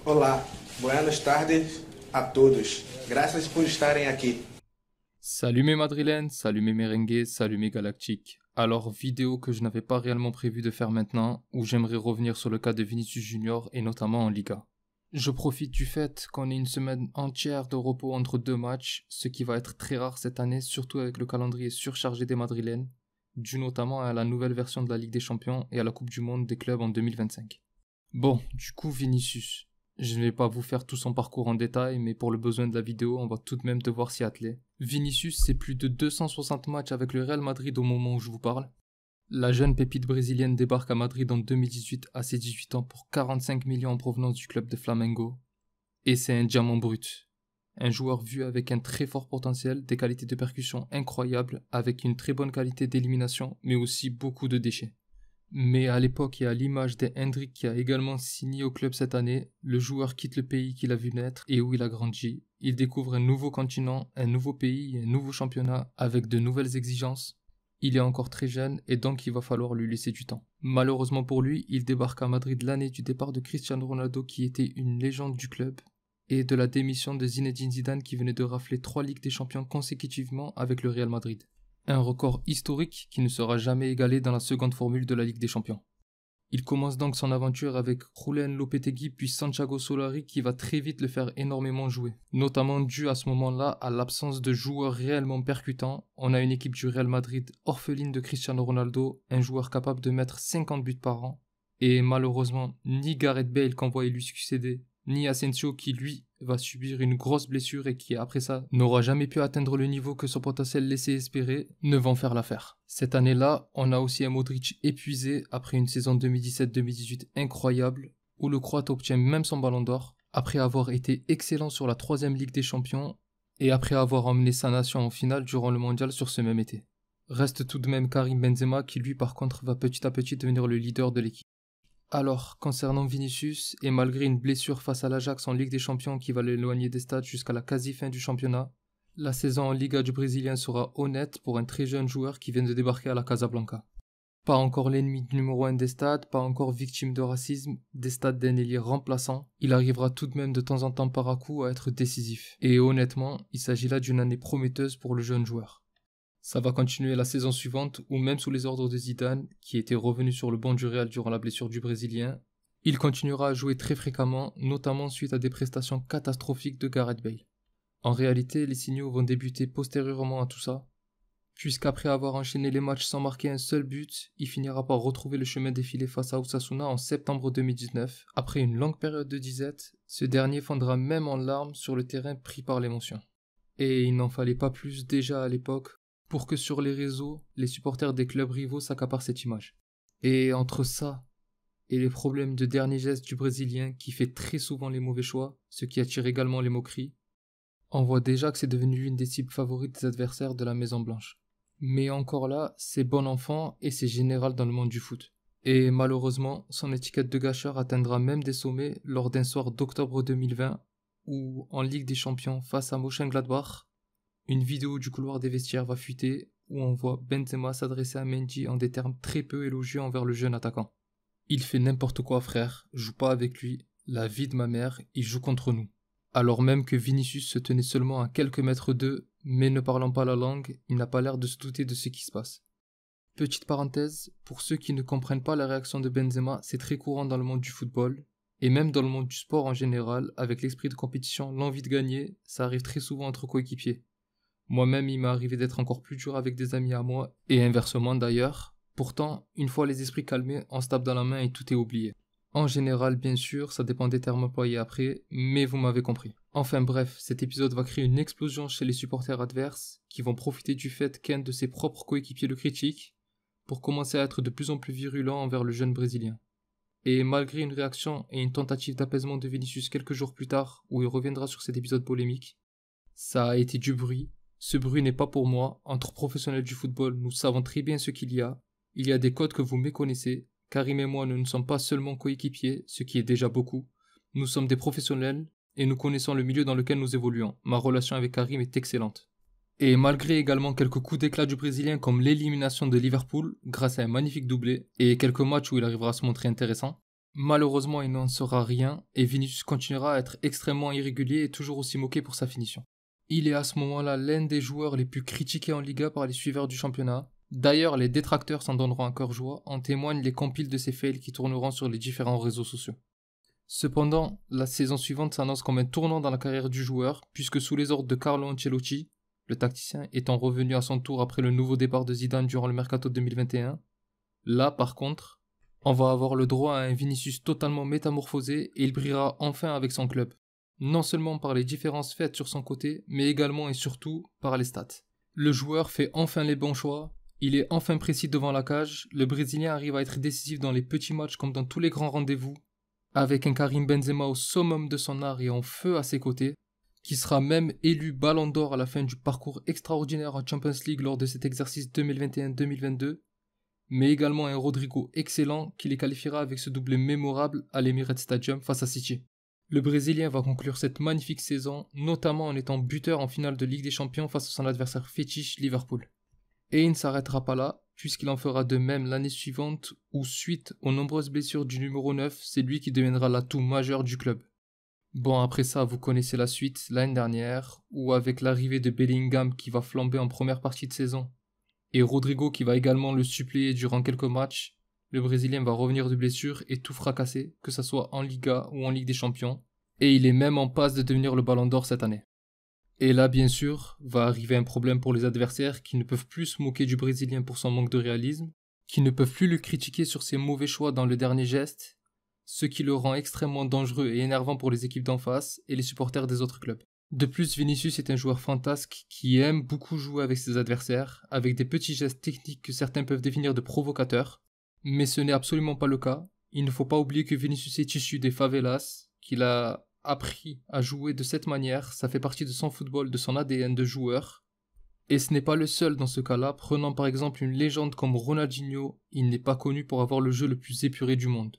Olá, buenas tardes a todos. Graças por estarem aqui. Salut mes madrilènes, salut mes merengues, salut mes galactiques. Alors, vidéo que je n'avais pas réellement prévu de faire maintenant, où j'aimerais revenir sur le cas de Vinicius Junior et notamment en Liga. Je profite du fait qu'on ait une semaine entière de repos entre deux matchs, ce qui va être très rare cette année, surtout avec le calendrier surchargé des madrilènes, dû notamment à la nouvelle version de la Ligue des Champions et à la Coupe du Monde des clubs en 2025. Bon, du coup Vinicius. Je ne vais pas vous faire tout son parcours en détail, mais pour le besoin de la vidéo, on va tout de même devoir s'y atteler. Vinicius, c'est plus de 260 matchs avec le Real Madrid au moment où je vous parle. La jeune pépite brésilienne débarque à Madrid en 2018 à ses 18 ans pour 45 millions en provenance du club de Flamengo. Et c'est un diamant brut. Un joueur vu avec un très fort potentiel, des qualités de percussion incroyables, avec une très bonne qualité d'élimination, mais aussi beaucoup de déchets. Mais à l'époque et à l'image d'Hendrick qui a également signé au club cette année, le joueur quitte le pays qu'il a vu naître et où il a grandi. Il découvre un nouveau continent, un nouveau pays, un nouveau championnat avec de nouvelles exigences. Il est encore très jeune et donc il va falloir lui laisser du temps. Malheureusement pour lui, il débarque à Madrid l'année du départ de Cristiano Ronaldo qui était une légende du club et de la démission de Zinedine Zidane qui venait de rafler 3 Ligues des Champions consécutivement avec le Real Madrid. Un record historique qui ne sera jamais égalé dans la seconde formule de la Ligue des Champions. Il commence donc son aventure avec Julen Lopetegui puis Santiago Solari qui va très vite le faire énormément jouer. Notamment dû à ce moment-là à l'absence de joueurs réellement percutants. On a une équipe du Real Madrid orpheline de Cristiano Ronaldo, un joueur capable de mettre 50 buts par an. Et malheureusement, ni Gareth Bale qu'on voyait lui succéder, ni Asensio qui lui va subir une grosse blessure et qui après ça n'aura jamais pu atteindre le niveau que son potentiel laissait espérer, ne vont faire l'affaire. Cette année-là, on a aussi un Modric épuisé après une saison 2017-2018 incroyable, où le Croate obtient même son ballon d'or, après avoir été excellent sur la 3e Ligue des Champions et après avoir emmené sa nation en finale durant le mondial sur ce même été. Reste tout de même Karim Benzema qui lui par contre va petit à petit devenir le leader de l'équipe. Alors, concernant Vinicius, et malgré une blessure face à l'Ajax en Ligue des Champions qui va l'éloigner des stades jusqu'à la quasi-fin du championnat, la saison en Liga du Brésilien sera honnête pour un très jeune joueur qui vient de débarquer à la Casablanca. Pas encore l'ennemi numéro 1 des stades, pas encore victime de racisme, des stades d'un ailier remplaçant, il arrivera tout de même de temps en temps par à coup à être décisif. Et honnêtement, il s'agit là d'une année prometteuse pour le jeune joueur. Ça va continuer la saison suivante où même sous les ordres de Zidane, qui était revenu sur le banc du Real durant la blessure du Brésilien, il continuera à jouer très fréquemment, notamment suite à des prestations catastrophiques de Gareth Bale. En réalité, les signaux vont débuter postérieurement à tout ça, puisqu'après avoir enchaîné les matchs sans marquer un seul but, il finira par retrouver le chemin défilé face à Osasuna en septembre 2019. Après une longue période de disette, ce dernier fondra même en larmes sur le terrain pris par l'émotion. Et il n'en fallait pas plus déjà à l'époque pour que sur les réseaux, les supporters des clubs rivaux s'accaparent cette image. Et entre ça et les problèmes de dernier geste du Brésilien qui fait très souvent les mauvais choix, ce qui attire également les moqueries, on voit déjà que c'est devenu l'une des cibles favorites des adversaires de la Maison Blanche. Mais encore là, c'est bon enfant et c'est général dans le monde du foot. Et malheureusement, son étiquette de gâcheur atteindra même des sommets lors d'un soir d'octobre 2020 où, en Ligue des Champions face à Mönchengladbach, une vidéo du couloir des vestiaires va fuiter où on voit Benzema s'adresser à Mendy en des termes très peu élogieux envers le jeune attaquant. Il fait n'importe quoi frère, joue pas avec lui, la vie de ma mère, il joue contre nous. Alors même que Vinicius se tenait seulement à quelques mètres d'eux, mais ne parlant pas la langue, il n'a pas l'air de se douter de ce qui se passe. Petite parenthèse, pour ceux qui ne comprennent pas la réaction de Benzema, c'est très courant dans le monde du football, et même dans le monde du sport en général, avec l'esprit de compétition, l'envie de gagner, ça arrive très souvent entre coéquipiers. Moi-même, il m'est arrivé d'être encore plus dur avec des amis à moi, et inversement d'ailleurs. Pourtant, une fois les esprits calmés, on se tape dans la main et tout est oublié. En général, bien sûr, ça dépend des termes employés après, mais vous m'avez compris. Enfin bref, cet épisode va créer une explosion chez les supporters adverses, qui vont profiter du fait qu'un de ses propres coéquipiers le critique, pour commencer à être de plus en plus virulent envers le jeune Brésilien. Et malgré une réaction et une tentative d'apaisement de Vinicius quelques jours plus tard, où il reviendra sur cet épisode polémique, ça a été du bruit. Ce bruit n'est pas pour moi. Entre professionnels du football, nous savons très bien ce qu'il y a. Il y a des codes que vous méconnaissez. Karim et moi, nous ne sommes pas seulement coéquipiers, ce qui est déjà beaucoup. Nous sommes des professionnels et nous connaissons le milieu dans lequel nous évoluons. Ma relation avec Karim est excellente. Et malgré également quelques coups d'éclat du Brésilien comme l'élimination de Liverpool grâce à un magnifique doublé et quelques matchs où il arrivera à se montrer intéressant, Malheureusement, il n'en sera rien et Vinicius continuera à être extrêmement irrégulier et toujours aussi moqué pour sa finition. Il est à ce moment-là l'un des joueurs les plus critiqués en Liga par les suiveurs du championnat. D'ailleurs, les détracteurs s'en donneront encore joie, en témoignent les compiles de ses fails qui tourneront sur les différents réseaux sociaux. Cependant, la saison suivante s'annonce comme un tournant dans la carrière du joueur, puisque sous les ordres de Carlo Ancelotti, le tacticien étant revenu à son tour après le nouveau départ de Zidane durant le mercato 2021, là par contre, on va avoir le droit à un Vinicius totalement métamorphosé et il brillera enfin avec son club. Non seulement par les différences faites sur son côté, mais également et surtout par les stats. Le joueur fait enfin les bons choix, il est enfin précis devant la cage, le Brésilien arrive à être décisif dans les petits matchs comme dans tous les grands rendez-vous, avec un Karim Benzema au summum de son art et en feu à ses côtés, qui sera même élu Ballon d'Or à la fin du parcours extraordinaire en Champions League lors de cet exercice 2021-2022, mais également un Rodrigo excellent qui les qualifiera avec ce doublé mémorable à l'Emirates Stadium face à City. Le Brésilien va conclure cette magnifique saison, notamment en étant buteur en finale de Ligue des Champions face à son adversaire fétiche Liverpool. Et il ne s'arrêtera pas là, puisqu'il en fera de même l'année suivante, où suite aux nombreuses blessures du numéro 9, c'est lui qui deviendra l'atout majeur du club. Bon, après ça, vous connaissez la suite l'année dernière, où avec l'arrivée de Bellingham qui va flamber en première partie de saison, et Rodrigo qui va également le suppléer durant quelques matchs, le Brésilien va revenir de blessure et tout fracasser, que ce soit en Liga ou en Ligue des Champions, et il est même en passe de devenir le Ballon d'Or cette année. Et là, bien sûr, va arriver un problème pour les adversaires qui ne peuvent plus se moquer du Brésilien pour son manque de réalisme, qui ne peuvent plus le critiquer sur ses mauvais choix dans le dernier geste, ce qui le rend extrêmement dangereux et énervant pour les équipes d'en face et les supporters des autres clubs. De plus, Vinicius est un joueur fantasque qui aime beaucoup jouer avec ses adversaires, avec des petits gestes techniques que certains peuvent définir de provocateurs, mais ce n'est absolument pas le cas. Il ne faut pas oublier que Vinicius est issu des favelas, qu'il a appris à jouer de cette manière, ça fait partie de son football, de son ADN de joueur. Et ce n'est pas le seul dans ce cas-là, prenant par exemple une légende comme Ronaldinho, il n'est pas connu pour avoir le jeu le plus épuré du monde.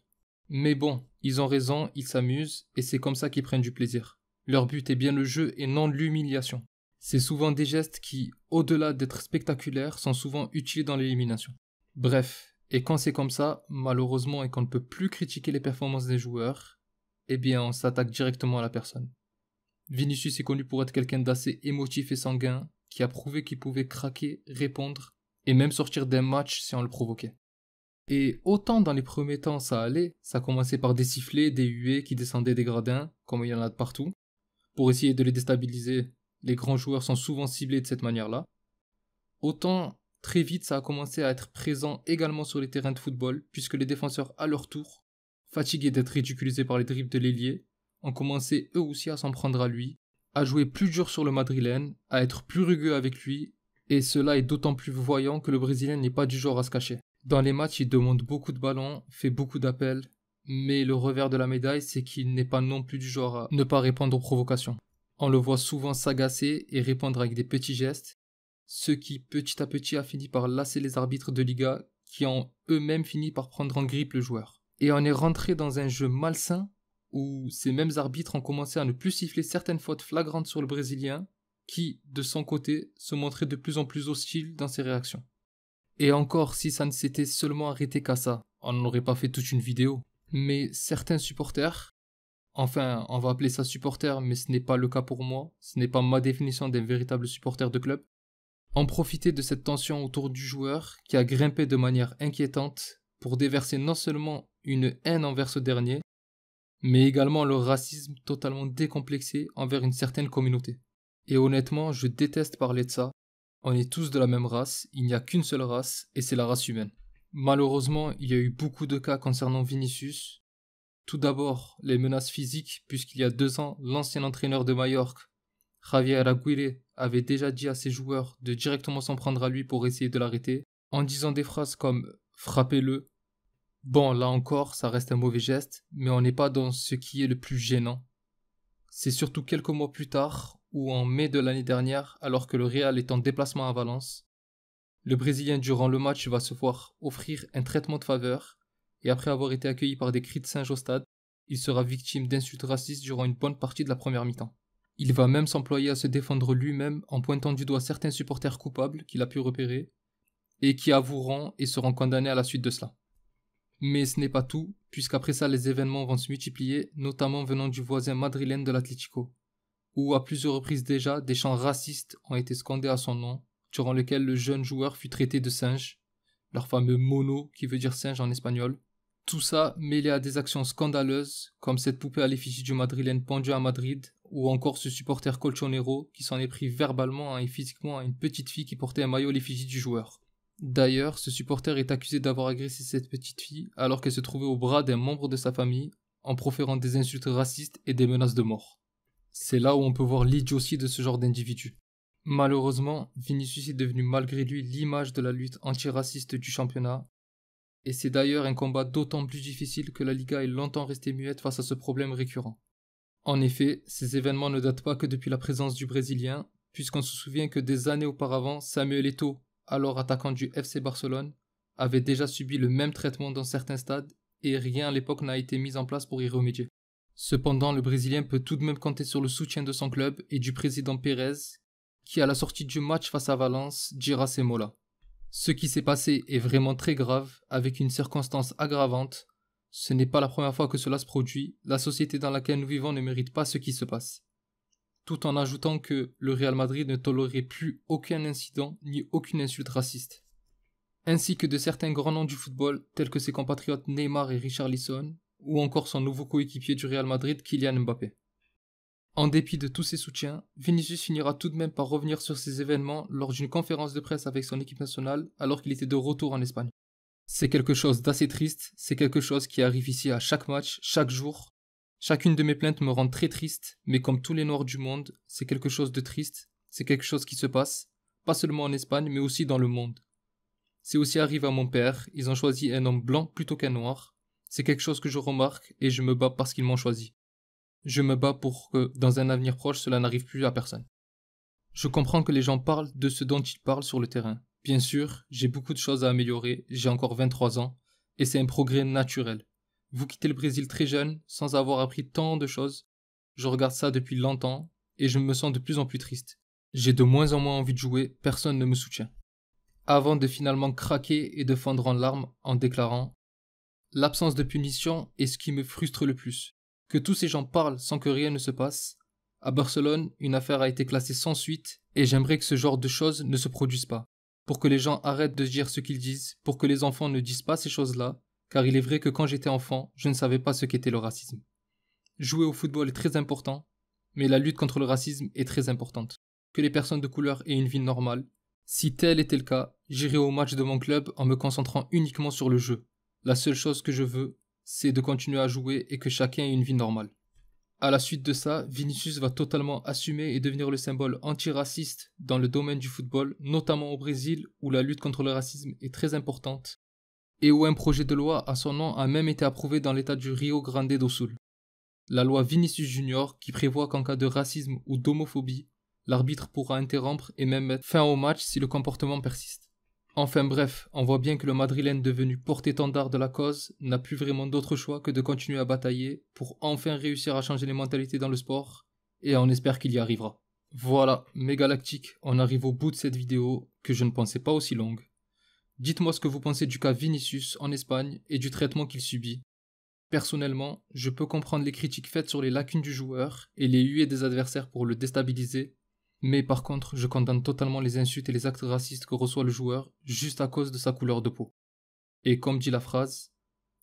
Mais bon, ils ont raison, ils s'amusent, et c'est comme ça qu'ils prennent du plaisir. Leur but est bien le jeu et non l'humiliation. C'est souvent des gestes qui, au-delà d'être spectaculaires, sont souvent utiles dans l'élimination. Bref, et quand c'est comme ça, malheureusement et qu'on ne peut plus critiquer les performances des joueurs, eh bien on s'attaque directement à la personne. Vinicius est connu pour être quelqu'un d'assez émotif et sanguin, qui a prouvé qu'il pouvait craquer, répondre, et même sortir d'un match si on le provoquait. Et autant dans les premiers temps ça allait, ça commençait par des sifflets, des huées qui descendaient des gradins, comme il y en a de partout. Pour essayer de les déstabiliser, les grands joueurs sont souvent ciblés de cette manière-là. Autant, très vite ça a commencé à être présent également sur les terrains de football, puisque les défenseurs à leur tour, fatigués d'être ridiculisés par les dribbles de l'ailier, ont commencé eux aussi à s'en prendre à lui, à jouer plus dur sur le madrilène, à être plus rugueux avec lui, et cela est d'autant plus voyant que le Brésilien n'est pas du genre à se cacher. Dans les matchs, il demande beaucoup de ballons, fait beaucoup d'appels, mais le revers de la médaille, c'est qu'il n'est pas non plus du genre à ne pas répondre aux provocations. On le voit souvent s'agacer et répondre avec des petits gestes, ce qui petit à petit a fini par lasser les arbitres de Liga, qui ont eux-mêmes fini par prendre en grippe le joueur. Et on est rentré dans un jeu malsain, où ces mêmes arbitres ont commencé à ne plus siffler certaines fautes flagrantes sur le Brésilien, qui, de son côté, se montrait de plus en plus hostile dans ses réactions. Et encore, si ça ne s'était seulement arrêté qu'à ça, on n'aurait pas fait toute une vidéo. Mais certains supporters, enfin, on va appeler ça supporter, mais ce n'est pas le cas pour moi, ce n'est pas ma définition d'un véritable supporter de club, ont profité de cette tension autour du joueur qui a grimpé de manière inquiétante pour déverser non seulement une haine envers ce dernier, mais également le racisme totalement décomplexé envers une certaine communauté. Et honnêtement, je déteste parler de ça. On est tous de la même race, il n'y a qu'une seule race, et c'est la race humaine. Malheureusement, il y a eu beaucoup de cas concernant Vinicius. Tout d'abord, les menaces physiques, puisqu'il y a 2 ans, l'ancien entraîneur de Majorque, Javier Aguirre, avait déjà dit à ses joueurs de directement s'en prendre à lui pour essayer de l'arrêter, en disant des phrases comme « frappez-le ». Bon, là encore, ça reste un mauvais geste, mais on n'est pas dans ce qui est le plus gênant. C'est surtout quelques mois plus tard, ou en mai de l'année dernière, alors que le Real est en déplacement à Valence, le Brésilien durant le match va se voir offrir un traitement de faveur, et après avoir été accueilli par des cris de singe au stade, il sera victime d'insultes racistes durant une bonne partie de la première mi-temps. Il va même s'employer à se défendre lui-même en pointant du doigt certains supporters coupables qu'il a pu repérer, et qui avoueront et seront condamnés à la suite de cela. Mais ce n'est pas tout, puisqu'après ça les événements vont se multiplier, notamment venant du voisin madrilène de l'Atlético, où à plusieurs reprises déjà des chants racistes ont été scandés à son nom, durant lesquels le jeune joueur fut traité de singe, leur fameux mono qui veut dire singe en espagnol. Tout ça mêlé à des actions scandaleuses, comme cette poupée à l'effigie du madrilène pendue à Madrid, ou encore ce supporter colchonero qui s'en est pris verbalement et physiquement à une petite fille qui portait un maillot à l'effigie du joueur. D'ailleurs, ce supporter est accusé d'avoir agressé cette petite fille alors qu'elle se trouvait au bras d'un membre de sa famille, en proférant des insultes racistes et des menaces de mort. C'est là où on peut voir l'idiotie de ce genre d'individu. Malheureusement, Vinicius est devenu malgré lui l'image de la lutte antiraciste du championnat, et c'est d'ailleurs un combat d'autant plus difficile que la Liga est longtemps restée muette face à ce problème récurrent. En effet, ces événements ne datent pas que depuis la présence du Brésilien, puisqu'on se souvient que des années auparavant, Samuel Eto'o, alors attaquant du FC Barcelone, avait déjà subi le même traitement dans certains stades, et rien à l'époque n'a été mis en place pour y remédier. Cependant, le Brésilien peut tout de même compter sur le soutien de son club et du président Pérez, qui à la sortie du match face à Valence dira ces mots-là. Ce qui s'est passé est vraiment très grave, avec une circonstance aggravante. Ce n'est pas la première fois que cela se produit, la société dans laquelle nous vivons ne mérite pas ce qui se passe. Tout en ajoutant que le Real Madrid ne tolérerait plus aucun incident ni aucune insulte raciste. Ainsi que de certains grands noms du football, tels que ses compatriotes Neymar et Richarlison, ou encore son nouveau coéquipier du Real Madrid, Kylian Mbappé. En dépit de tous ces soutiens, Vinicius finira tout de même par revenir sur ces événements lors d'une conférence de presse avec son équipe nationale alors qu'il était de retour en Espagne. C'est quelque chose d'assez triste, c'est quelque chose qui arrive ici à chaque match, chaque jour. Chacune de mes plaintes me rend très triste, mais comme tous les noirs du monde, c'est quelque chose de triste, c'est quelque chose qui se passe, pas seulement en Espagne mais aussi dans le monde. C'est aussi arrivé à mon père, ils ont choisi un homme blanc plutôt qu'un noir. C'est quelque chose que je remarque et je me bats parce qu'ils m'ont choisi. Je me bats pour que, dans un avenir proche, cela n'arrive plus à personne. Je comprends que les gens parlent de ce dont ils parlent sur le terrain. Bien sûr, j'ai beaucoup de choses à améliorer, j'ai encore 23 ans, et c'est un progrès naturel. Vous quittez le Brésil très jeune, sans avoir appris tant de choses. Je regarde ça depuis longtemps, et je me sens de plus en plus triste. J'ai de moins en moins envie de jouer, personne ne me soutient. Avant de finalement craquer et de fondre en larmes en déclarant « L'absence de punition est ce qui me frustre le plus. Que tous ces gens parlent sans que rien ne se passe. À Barcelone, une affaire a été classée sans suite et j'aimerais que ce genre de choses ne se produisent pas. Pour que les gens arrêtent de dire ce qu'ils disent, pour que les enfants ne disent pas ces choses-là, car il est vrai que quand j'étais enfant, je ne savais pas ce qu'était le racisme. Jouer au football est très important, mais la lutte contre le racisme est très importante. Que les personnes de couleur aient une vie normale. Si tel était le cas, j'irais au match de mon club en me concentrant uniquement sur le jeu. La seule chose que je veux, c'est de continuer à jouer et que chacun ait une vie normale. À la suite de ça, Vinicius va totalement assumer et devenir le symbole antiraciste dans le domaine du football, notamment au Brésil où la lutte contre le racisme est très importante et où un projet de loi à son nom a même été approuvé dans l'état du Rio Grande do Sul. La loi Vinicius Junior qui prévoit qu'en cas de racisme ou d'homophobie, l'arbitre pourra interrompre et même mettre fin au match si le comportement persiste. Enfin bref, on voit bien que le Madrilène devenu porte-étendard de la cause n'a plus vraiment d'autre choix que de continuer à batailler pour enfin réussir à changer les mentalités dans le sport, et on espère qu'il y arrivera. Voilà, mes galactiques, on arrive au bout de cette vidéo que je ne pensais pas aussi longue. Dites-moi ce que vous pensez du cas Vinicius en Espagne et du traitement qu'il subit. Personnellement, je peux comprendre les critiques faites sur les lacunes du joueur et les huées des adversaires pour le déstabiliser, mais par contre, je condamne totalement les insultes et les actes racistes que reçoit le joueur juste à cause de sa couleur de peau. Et comme dit la phrase,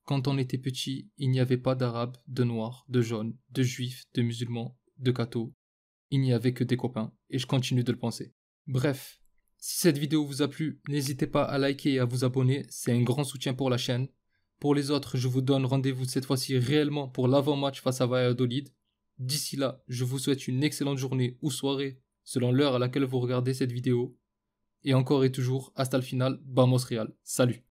quand on était petit, il n'y avait pas d'arabes, de noirs, de jaunes, de juifs, de musulmans, de cathos. Il n'y avait que des copains, et je continue de le penser. Bref, si cette vidéo vous a plu, n'hésitez pas à liker et à vous abonner, c'est un grand soutien pour la chaîne. Pour les autres, je vous donne rendez-vous cette fois-ci réellement pour l'avant-match face à Valladolid. D'ici là, je vous souhaite une excellente journée ou soirée, selon l'heure à laquelle vous regardez cette vidéo. Et encore et toujours, hasta le final, vamos Real. Salut!